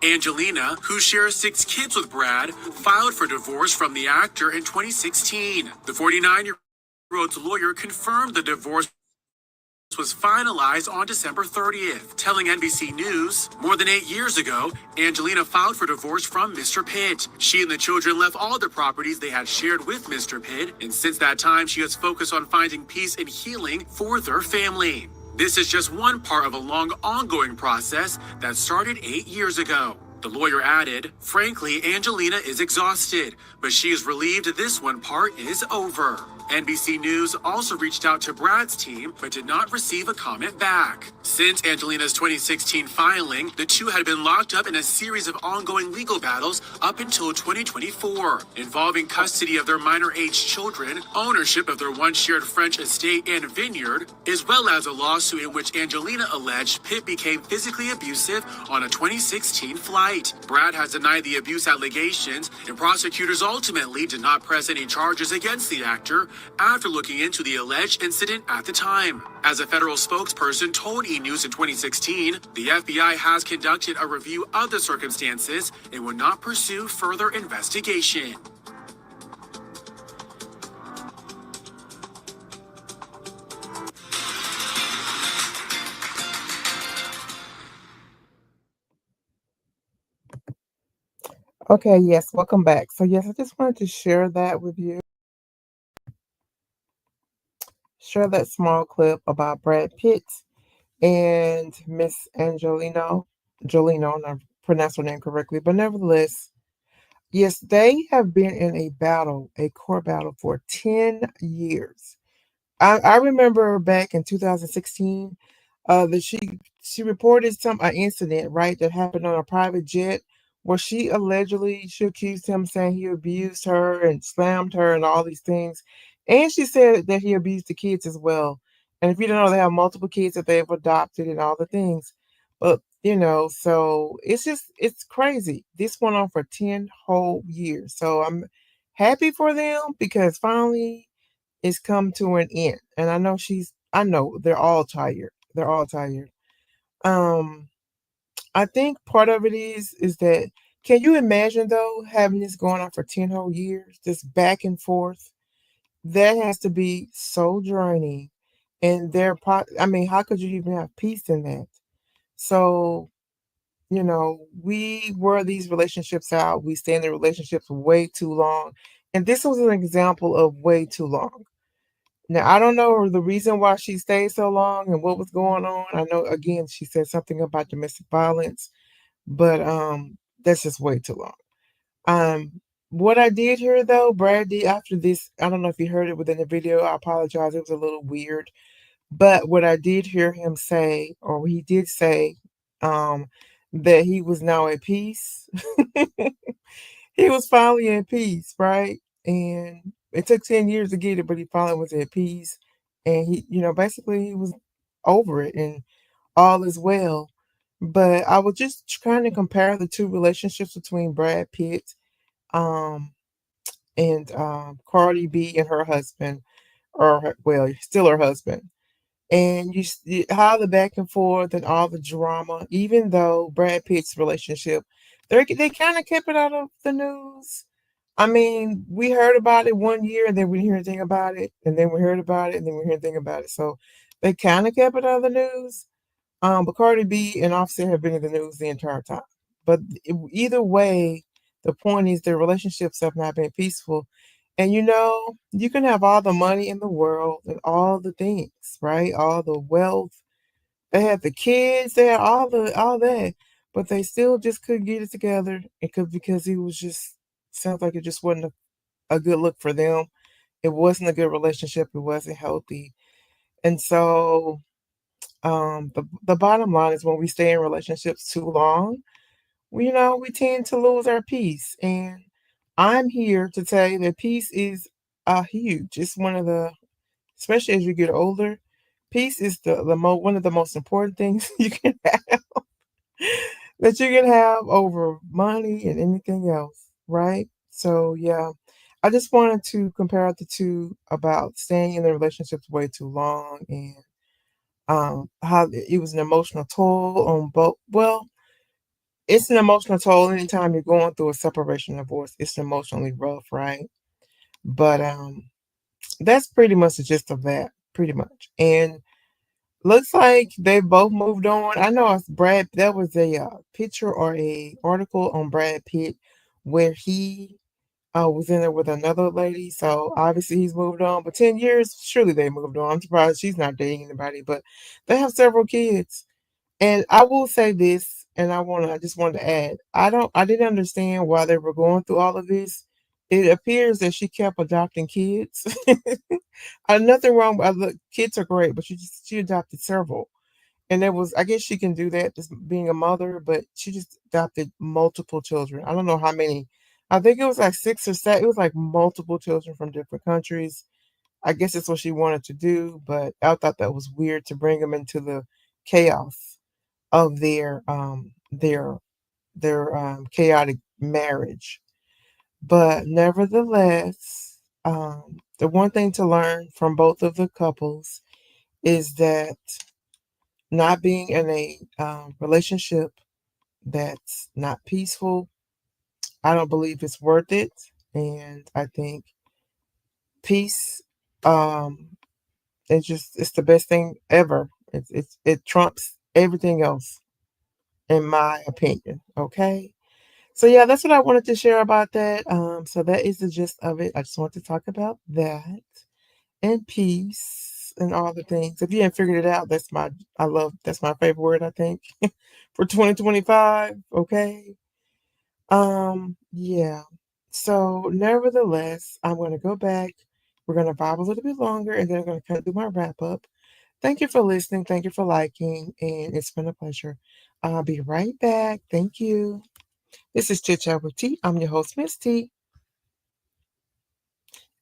Angelina, who shares 6 kids with Brad, filed for divorce from the actor in 2016. The 49-year-old's lawyer confirmed the divorce was finalized on December 30th, telling NBC News, more than 8 years ago, Angelina filed for divorce from Mr. Pitt. She and the children left all the properties they had shared with Mr. Pitt, and since that time, she has focused on finding peace and healing for their family. This is just one part of a long, ongoing process that started 8 years ago. The lawyer added, "Frankly, Angelina is exhausted, but she is relieved this one part is over." NBC News also reached out to Brad's team, but did not receive a comment back. Since Angelina's 2016 filing, the two had been locked up in a series of ongoing legal battles up until 2024, involving custody of their minor-aged children, ownership of their once shared French estate and vineyard, as well as a lawsuit in which Angelina alleged Pitt became physically abusive on a 2016 flight. Brad has denied the abuse allegations, and prosecutors ultimately did not press any charges against the actor after looking into the alleged incident at the time. As a federal spokesperson told E! News in 2016, the FBI has conducted a review of the circumstances and will not pursue further investigation. Okay, yes, welcome back. So yes, I just wanted to share that with you. Share that small clip about Brad Pitt and Miss Angelina. Jolino, and I pronounced her name correctly, but nevertheless, yes, they have been in a battle, a court battle for 10 years. I remember back in 2016, that she reported some an incident, right, that happened on a private jet where she accused him saying he abused her and slammed her and all these things, and she said that he abused the kids as well. And if you don't know, they have multiple kids that they've adopted and all the things. But so it's crazy. This went on for 10 whole years. So I'm happy for them because finally it's come to an end. And I know they're all tired. They're all tired. Um, I think part of it is that can you imagine though having this going on for 10 whole years, this back and forth? That has to be so draining. And I mean, how could you even have peace in that? So, we wear these relationships out. We stay in the relationships way too long. And this was an example of way too long. Now, I don't know the reason why she stayed so long and what was going on. I know, again, she said something about domestic violence, but that's just way too long. What I did hear though, Brad did after this, I don't know if you heard it within the video. I apologize. It was a little weird. But what I did hear him say, or he did say, um, that he was now at peace. He was finally at peace, right? And it took 10 years to get it, but he finally was at peace. And basically he was over it and all is well. But I was just trying to compare the two relationships between Brad Pitt um, and Cardi B and her husband, well, still her husband. And how the back and forth and all the drama, even though Brad Pitt's relationship, they kind of kept it out of the news. I mean, we heard about it one year and then we didn't hear anything about it, and then we heard about it and then we heard anything about it. So they kind of kept it out of the news. But Cardi B and Offset have been in the news the entire time. But either way, the point is their relationships have not been peaceful. And you can have all the money in the world and all the things, right? All the wealth. They had the kids, they had all that, but they still just couldn't get it together. Because it was just sounds like it just wasn't a good look for them. It wasn't a good relationship. It wasn't healthy. And so the bottom line is when we stay in relationships too long, we tend to lose our peace. And I'm here to tell you that peace is huge. It's one of the, especially as you get older, peace is one of the most important things you can have that you can have over money and anything else, right? So yeah, I just wanted to compare the two about staying in the relationships way too long and how it was an emotional toll on both. Well, it's an emotional toll anytime you're going through a separation divorce. It's emotionally rough, right? But that's pretty much the gist of that, pretty much. And looks like they both moved on. I know it's Brad. That was a picture or a article on Brad Pitt where he was in there with another lady. So obviously he's moved on. But 10 years, surely they moved on. I'm surprised she's not dating anybody. But they have several kids. And I will say this, and I just wanted to add, I didn't understand why they were going through all of this. It appears that she kept adopting kids. Nothing wrong. Look, kids are great, but she adopted several, and I guess she can do that just being a mother, but she just adopted multiple children. I don't know how many. I think it was like 6 or 7. It was like multiple children from different countries. I guess it's what she wanted to do, but I thought that was weird to bring them into the chaos of their chaotic marriage. But nevertheless, The one thing to learn from both of the couples is that not being in a relationship that's not peaceful, I don't believe it's worth it. And I think peace, it's the best thing ever. It trumps everything else, in my opinion. Okay. So yeah, that's what I wanted to share about that. So that is the gist of it. I just want to talk about that and peace and all the things. If you haven't figured it out, that's my favorite word, I think, for 2025. Okay. Yeah. So nevertheless, I'm gonna go back. We're gonna vibe a little bit longer and then I'm gonna kind of do my wrap up. Thank you for listening. Thank you for liking, and it's been a pleasure. I'll be right back. Thank you. This is Chit Chat with T. I'm your host, Miss T.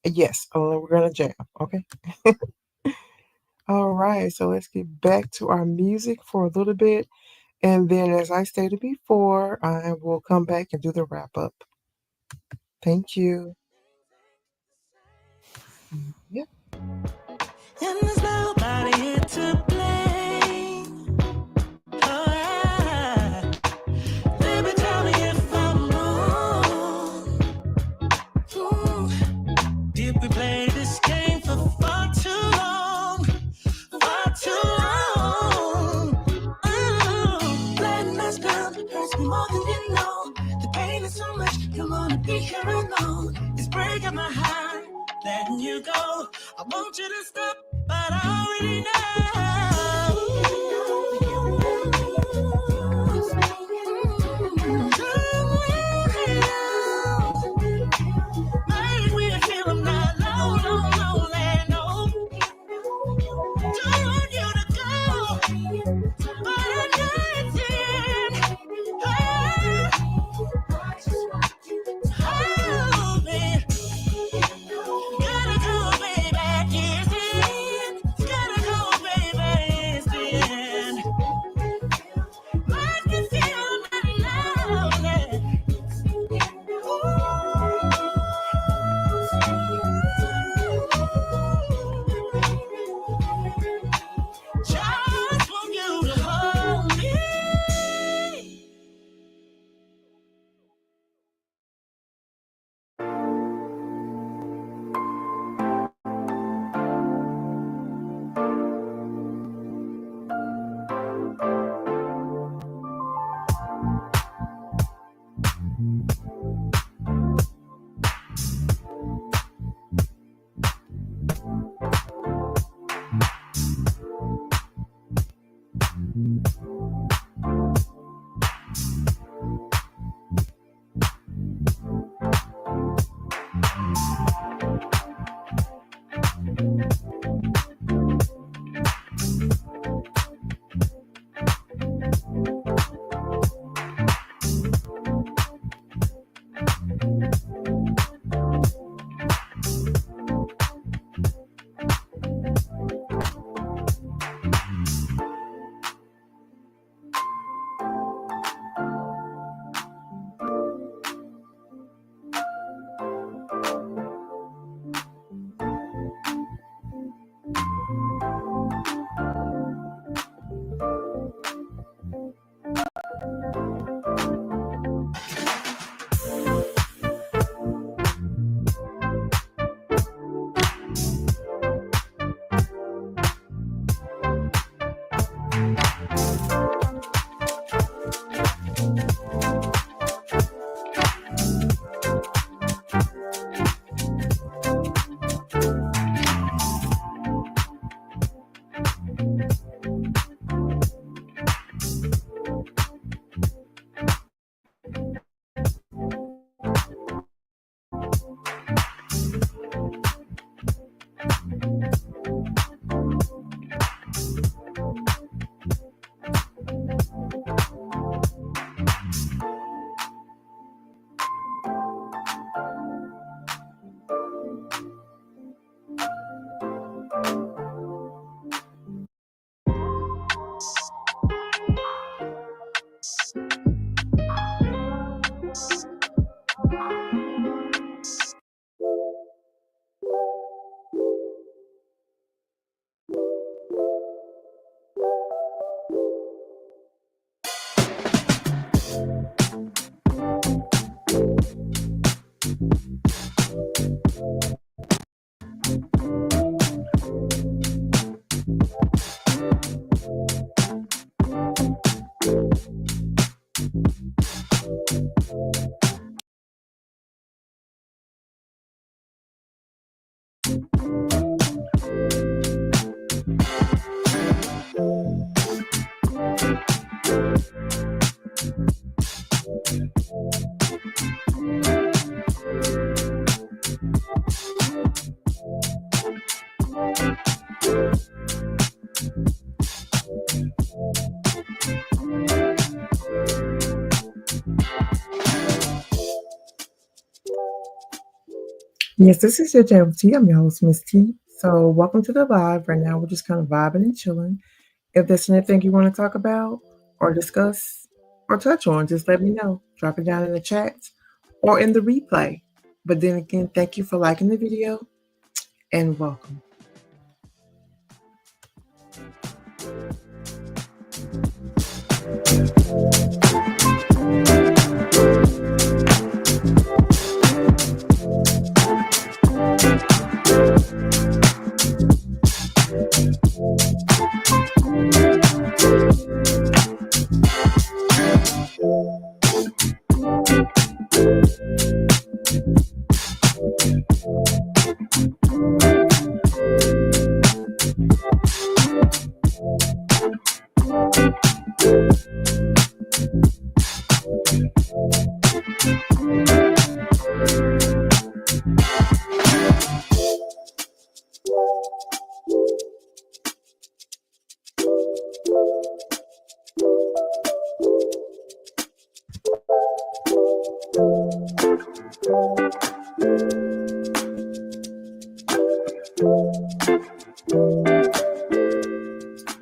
Yes, we're gonna jam. Okay. All right. So let's get back to our music for a little bit, and then, as I stated before, I will come back and do the wrap up. Thank you. Yep. And there's nobody here to blame. Oh, yeah. Baby, tell me if I'm wrong. Did we play this game for far too long? Far too long. Letting us down hurts me more than you know. The pain is so much, don't wanna be here alone. It's breaking my heart, letting you go. I want you to stop, but I already Make me feel I'm not alone, no, no. Don't want you to go, but I can't. Oh, man. Gotta go, baby. Gotta go, baby. Yes, this is your JT. I'm your host, Miss T. So, welcome to the live. Right now, we're just kind of vibing and chilling. If there's anything you want to talk about or discuss or touch on, just let me know. Drop it down in the chat or in the replay. But then again, thank you for liking the video and welcome.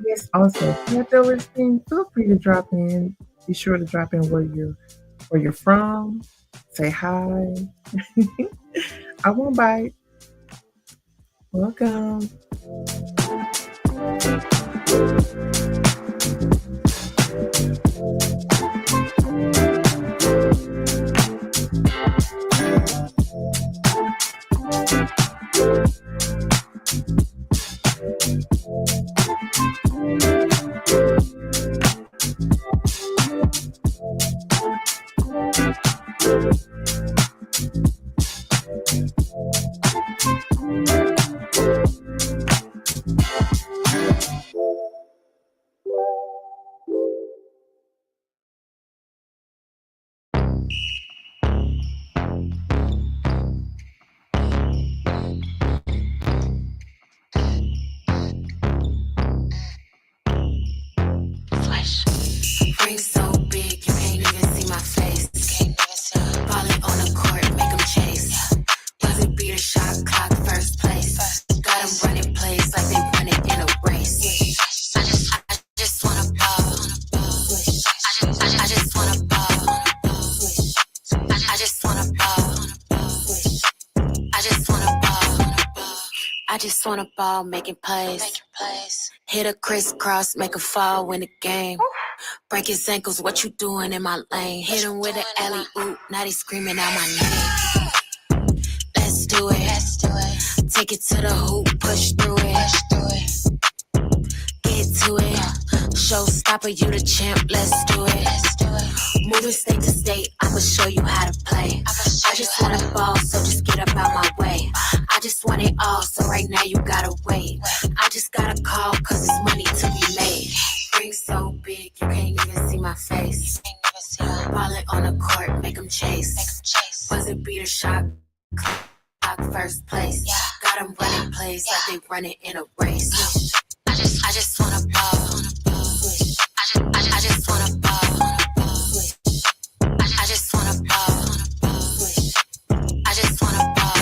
Yes, also, if you're still listening, feel free to drop in. Be sure to drop in where you're from. Say hi. I won't bite. Welcome. Ring so big, you can't even see my face. Ballin' on the court, make them chase. Buzzer beater, shot clock, first place. Got them running plays like they running in a race. I just wanna ball. I just wanna ball. I just wanna ball. I just wanna ball. I just wanna ball, making plays. Hit a crisscross, make a fall, win the game. Break his ankles, what you doing in my lane? Hit him with an alley-oop, now he screaming out my name. Let's do it. Take it to the hoop, push through it. Get to it. Showstopper, you the champ, let's do it. Moving state to state, I'ma show you how to play. I just want a ball, so just get up out my way. I just want it all, so right now you gotta wait. I just gotta call, cause it's money to be made. Ring so big, you can't even see my face. Ballin' on the court, make them chase. Buzzer beater, shot clock, first place. Got them running plays like they running in a race. I just wanna ball. I just wanna ball. I just wanna ball. I just wanna ball.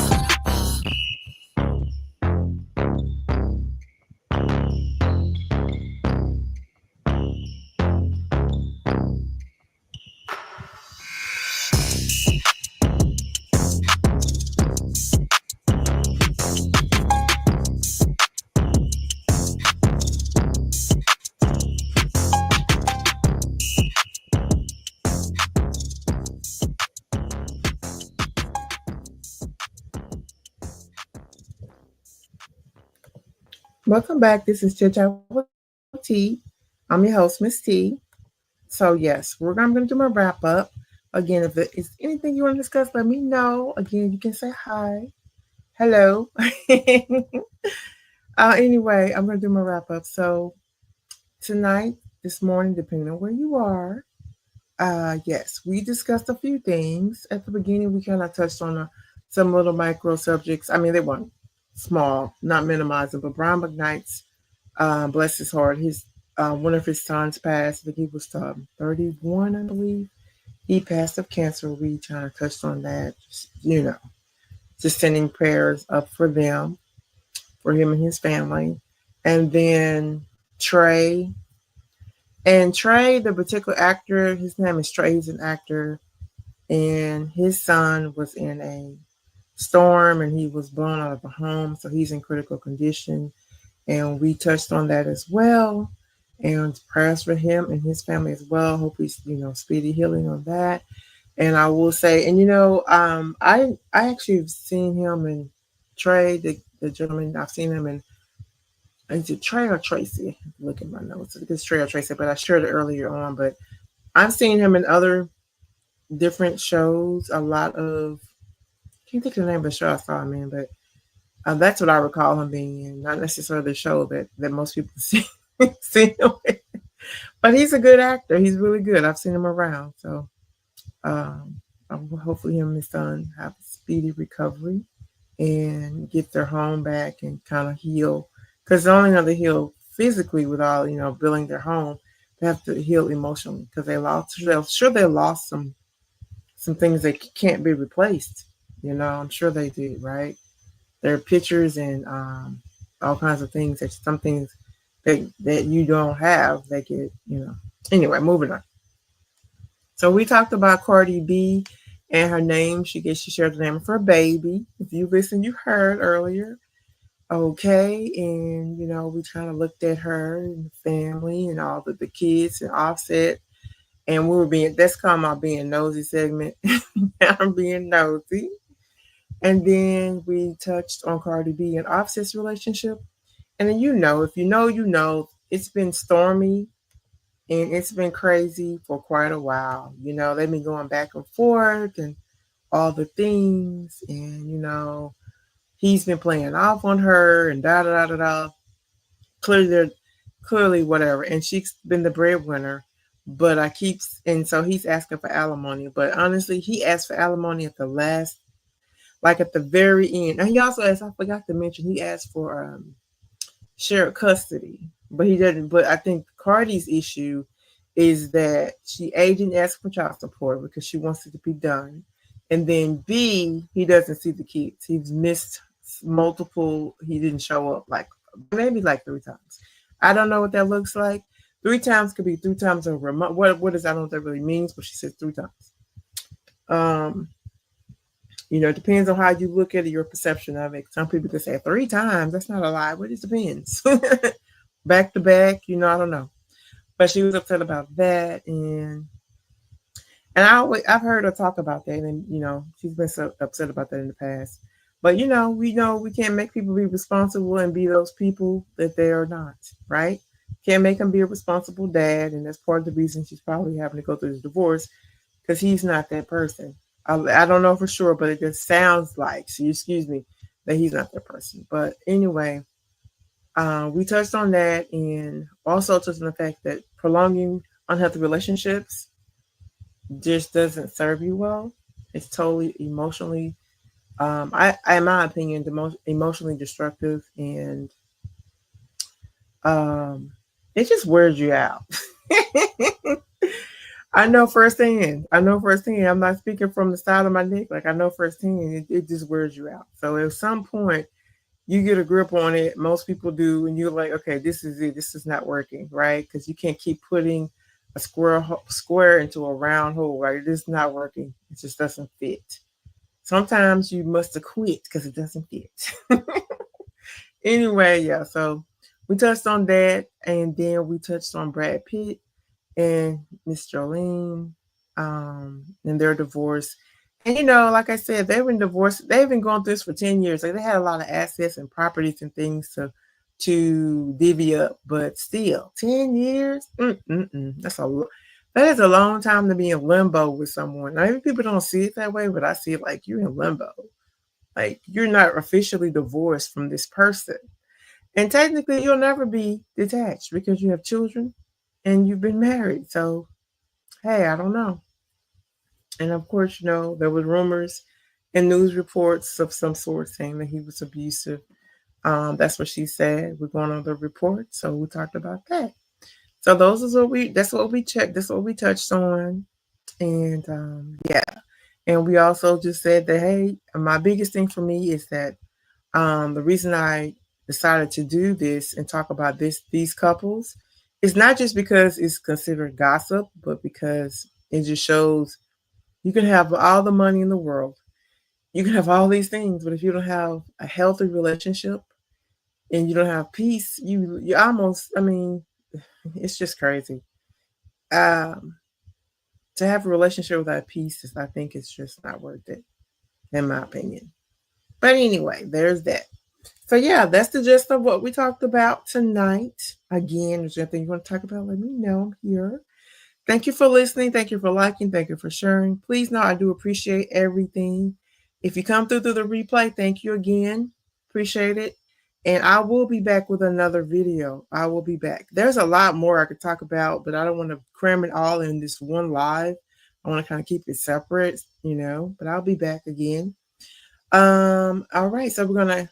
Welcome back. This is Chit with T. I'm your host, Miss T. So yes, I'm gonna do my wrap up. Again, if there is anything you want to discuss, let me know. Again, you can say hi. Hello. Anyway, I'm gonna do my wrap up. So tonight, this morning, depending on where you are, yes, we discussed a few things. At the beginning, we kind of touched on some little micro subjects. I mean, they weren't small, not minimizing, but Brian McKnight's, bless his heart, his one of his sons passed. I think he was 31, I believe. He passed of cancer. We kind of touched on that, just, just sending prayers up for them, for him and his family. And then Trey. And Trey, the particular actor, his name is Trey. He's an actor. And his son was in a storm and he was blown out of the home. So he's in critical condition. And we touched on that as well. And prayers for him and his family as well. Hope he's, speedy healing on that. And I will say, and I actually have seen him in Trey, the gentleman. I've seen him in, is it Trey or Tracy? Look at my notes. It's Trey or Tracy, but I shared it earlier on. But I've seen him in other different shows. A lot of, I can't think of the name of the show I saw him in, but that's what I recall him being in. Not necessarily the show that most people see him in. But he's a good actor. He's really good. I've seen him around. So hopefully him and his son have a speedy recovery and get their home back and kind of heal. Because not only have to heal physically with all, building their home, they have to heal emotionally because they lost some things that can't be replaced. I'm sure they did, right? There are pictures and all kinds of things that some things that you don't have, they get, Anyway, moving on. So we talked about Cardi B and her name. She shared the name of her baby. If you listened, you heard earlier. Okay, and we kind of looked at her and the family and all the kids and Offset, and that's called my being nosy segment. I'm being nosy. And then we touched on Cardi B and Offset's relationship. And then if you know, it's been stormy and it's been crazy for quite a while. They've been going back and forth and all the things, and he's been playing off on her and da da da da. Clearly whatever. And she's been the breadwinner, but and so he's asking for alimony. But honestly, he asked for alimony at the last, like at the very end. And he also asked, I forgot to mention, he asked for shared custody, but he didn't. But I think Cardi's issue is that she didn't ask for child support because she wants it to be done. And then B, he doesn't see the kids. He's missed multiple. He didn't show up maybe 3 times. I don't know what that looks like. 3 times could be 3 times over a month. What is, I don't know what that really means, but she says 3 times. It depends on how you look at it, your perception of it. Some people could say 3 times. That's not a lie, but it depends. Back to back, I don't know. But she was upset about that, and I've heard her talk about that, and she's been so upset about that in the past. But we know we can't make people be responsible and be those people that they are not, right? Can't make him be a responsible dad, and that's part of the reason she's probably having to go through this divorce, because he's not that person. I don't know for sure, but it just sounds like, so excuse me, that he's not that person. But anyway, we touched on that, and also touched on the fact that prolonging unhealthy relationships just doesn't serve you well. It's totally emotionally, in my opinion, the most emotionally destructive, and it just wears you out. I know firsthand. I'm not speaking from the side of my neck. I know firsthand, it just wears you out. So at some point, you get a grip on it. Most people do, and you're like, okay, this is it. This is not working, right? Because you can't keep putting a square into a round hole, right? It is not working. It just doesn't fit. Sometimes you must quit because it doesn't fit. Anyway, yeah. So we touched on that, and then we touched on Brad Pitt and Miss Jolie, and their divorce. And like I said, they've been divorced. They've been going through this for 10 years. They had a lot of assets and properties and things to divvy up, but still, 10 years. That is a long time to be in limbo with someone. Now, maybe people don't see it that way, but I see it like you're in limbo. Like you're not officially divorced from this person, and technically, you'll never be detached because you have children and you've been married. So, hey, I don't know. And of course, there were rumors and news reports of some sort saying that he was abusive. That's what she said. We're going on the report. So we talked about that. So that's what we checked. That's what we touched on. And yeah. And we also just said that, hey, my biggest thing for me is that the reason I decided to do this and talk about these couples is not just because it's considered gossip, but because it just shows you can have all the money in the world, you can have all these things, but if you don't have a healthy relationship and you don't have peace, you almost, I mean, it's just crazy. Um, to have a relationship without peace is, I think, it's just not worth it, in my opinion. But anyway, there's that. So yeah, that's the gist of what we talked about tonight. Again, if there's anything you want to talk about, let me know. I'm here. Thank you for listening. Thank you for liking. Thank you for sharing. Please know I do appreciate everything. If you come through the replay, thank you again. Appreciate it. And I will be back with another video. I will be back. There's a lot more I could talk about, but I don't want to cram it all in this one live. I want to kind of keep it separate, but I'll be back again. All right, so we're gonna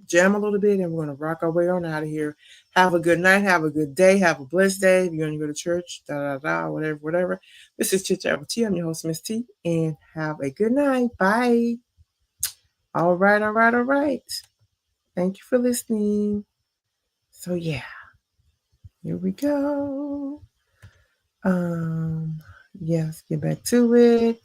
jam a little bit and we're gonna rock our way on out of here. Have a good night, have a good day, have a blessed day. If you're gonna go to church, whatever. This is Chit Chat with T. I'm your host, Miss T, and have a good night. Bye. All right. Thank you for listening. So yeah, here we go. Let's get back to it.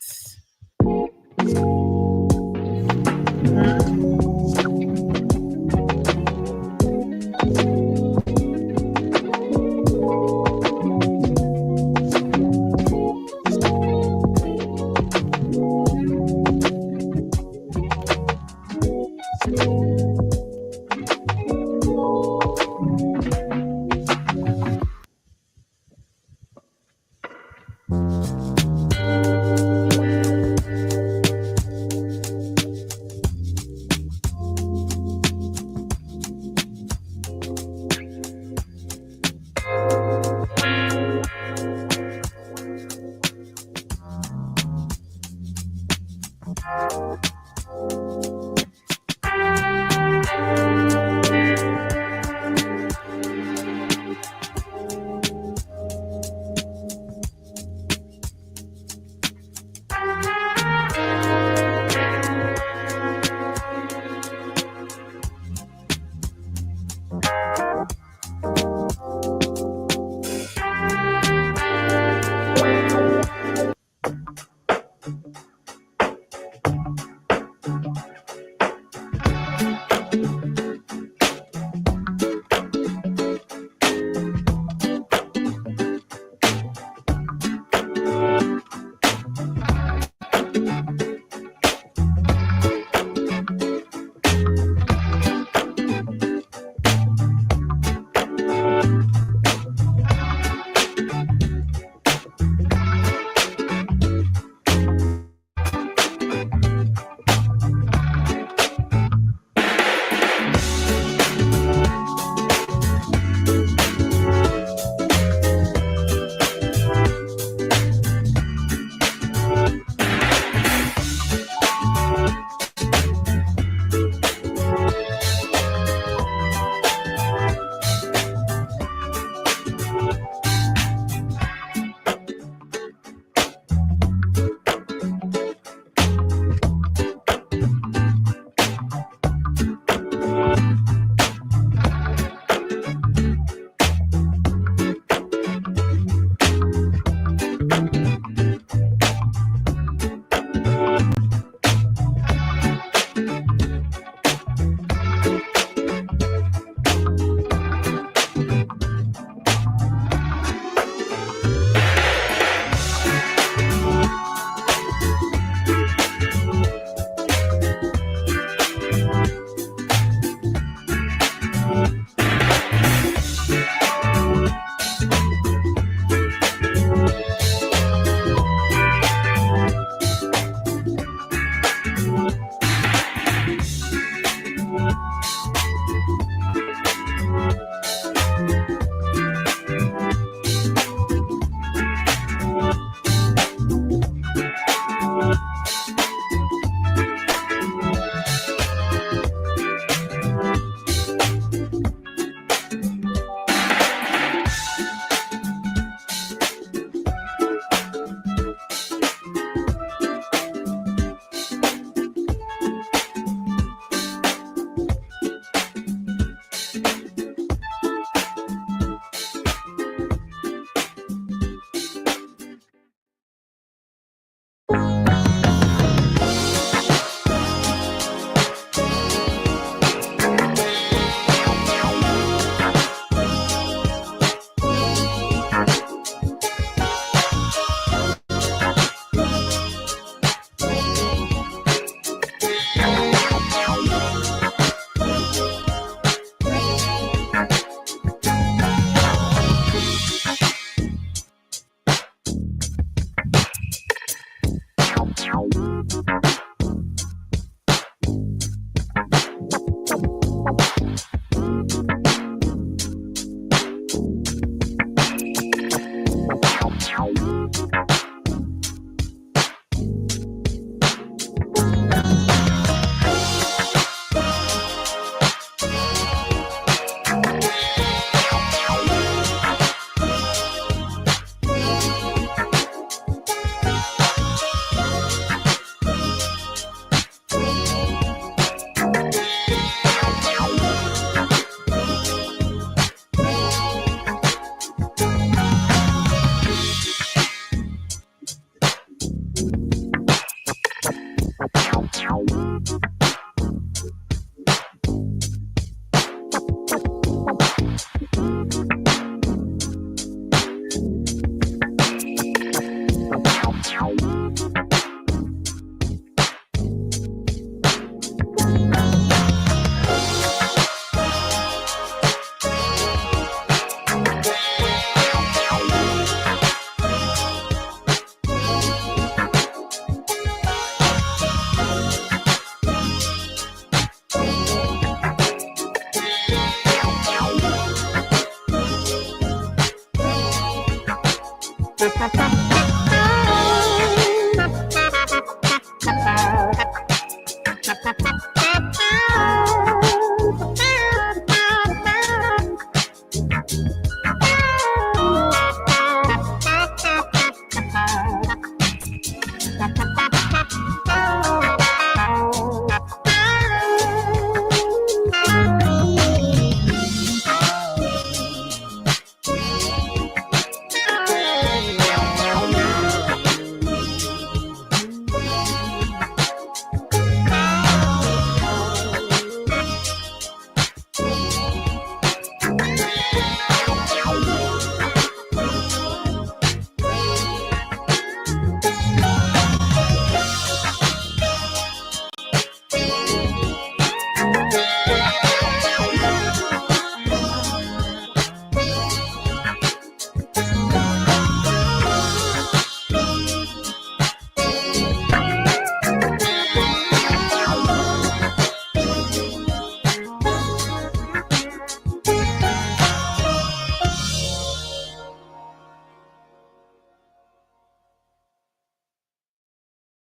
Bye.